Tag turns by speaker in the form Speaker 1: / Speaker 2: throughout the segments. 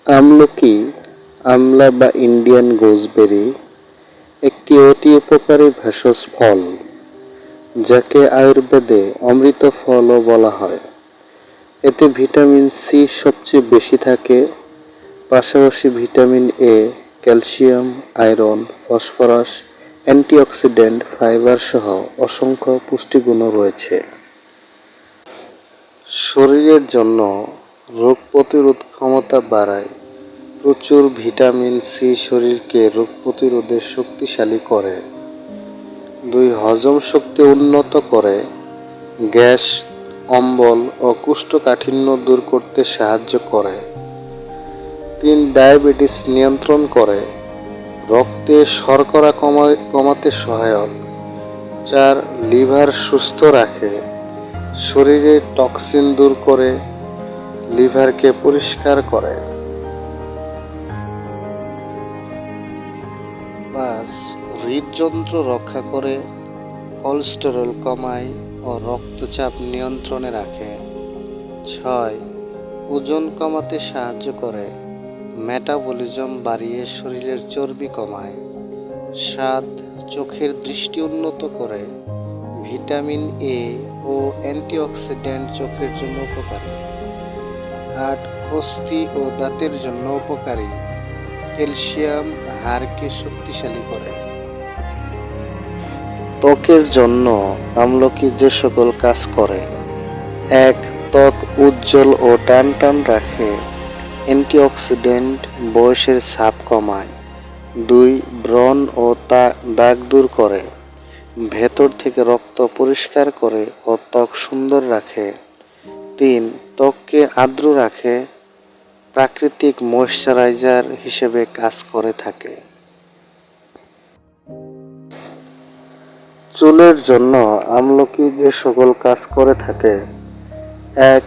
Speaker 1: আমলকি, আমলা বা ইন্ডিয়ান গোজবেরি একটি অতি উপকারী ভেষজ ফল, যাকে আয়ুর্বেদে অমৃত ফলও বলা হয়। এতে ভিটামিন সি সবচেয়ে বেশি থাকে, পাশাপাশি vitamin A, calcium, iron, phosphorus, antioxidant, fibre সহ অসংখ্য পুষ্টিগুণও রয়েছে। শরীরের জন্য রোগ প্রতিরোধ ক্ষমতা বাড়ায়। প্রচুর ভিটামিন সি শরীরকে রোগ প্রতিরোধে শক্তিশালী করে। 2. হজম শক্তি উন্নত করে। গ্যাস, অম্বল ও কোষ্ঠকাঠিন্য দূর করতে সাহায্য করে। 3. ডায়াবেটিস নিয়ন্ত্রণ করে। রক্তে শর্করা কমাতে সহায়ক। 4. লিভার সুস্থ রাখে। শরীরে টক্সিন দূর করে, লিভারকে পরিষ্কার করে। 5. হৃদযন্ত্র রক্ষা করে, কোলেস্টেরল কমায় ও রক্তচাপ নিয়ন্ত্রণে রাখে। 6. ওজন কমাতে সাহায্য করে, মেটাবলিজম বাড়িয়ে শরীরের চর্বি কমায়। 7. চোখের দৃষ্টি উন্নত করে। ভিটামিন এ ও অ্যান্টিঅক্সিডেন্ট চোখের জন্য উপকারী। 8. অস্থি ও দাঁতের জন্য উপকারী। ক্যালসিয়াম হাড়কে শক্তিশালী করে। ত্বকের জন্য আমলকি যে সকল কাজ করে: 1. ত্বক উজ্জ্বল ও টান টান রাখে। অ্যান্টিঅক্সিডেন্ট বয়সের ছাপ কমায়। 2. ব্রণ ও দাগ দূর করে। ভেতর থেকে রক্ত পরিষ্কার করে ও ত্বক সুন্দর রাখে। 3. ত্বককে আর্দ্র রাখে, প্রাকৃতিক ময়েশ্চারাইজার হিসেবে কাজ করে থাকে। চুলের জন্য আমলকি যে সকল কাজ করে থাকে: 1.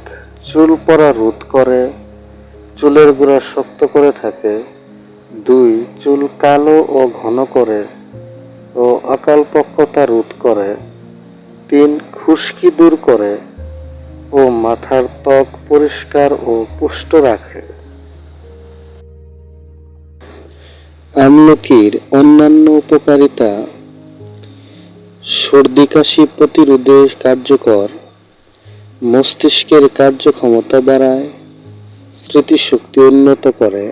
Speaker 1: চুল পড়া রোধ করে, চুলের গোড়া শক্ত করে থাকে। 2. চুল কালো ও ঘন করে ও অকালপক্বতা রোধ করে। 3. খুশকি দূর করে ও মাথার ত্বক পরিষ্কার ও পুষ্ট রাখে। আমলকির অন্যান্য উপকারিতা: সর্দি কাশি প্রতিরোধে কার্যকর, মস্তিষ্কের কার্যক্ষমতা বাড়ায়, স্মৃতিশক্তি উন্নত করে,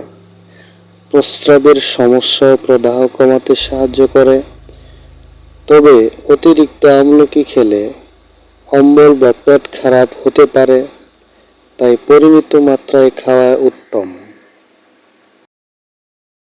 Speaker 1: প্রস্রাবের সমস্যা ও প্রদাহ কমাতে সাহায্য করে। তবে অতিরিক্ত আমলকি খেলে অম্বল বা পেট খারাপ হতে পারে, তাই পরিমিত মাত্রায় খাওয়া উত্তম।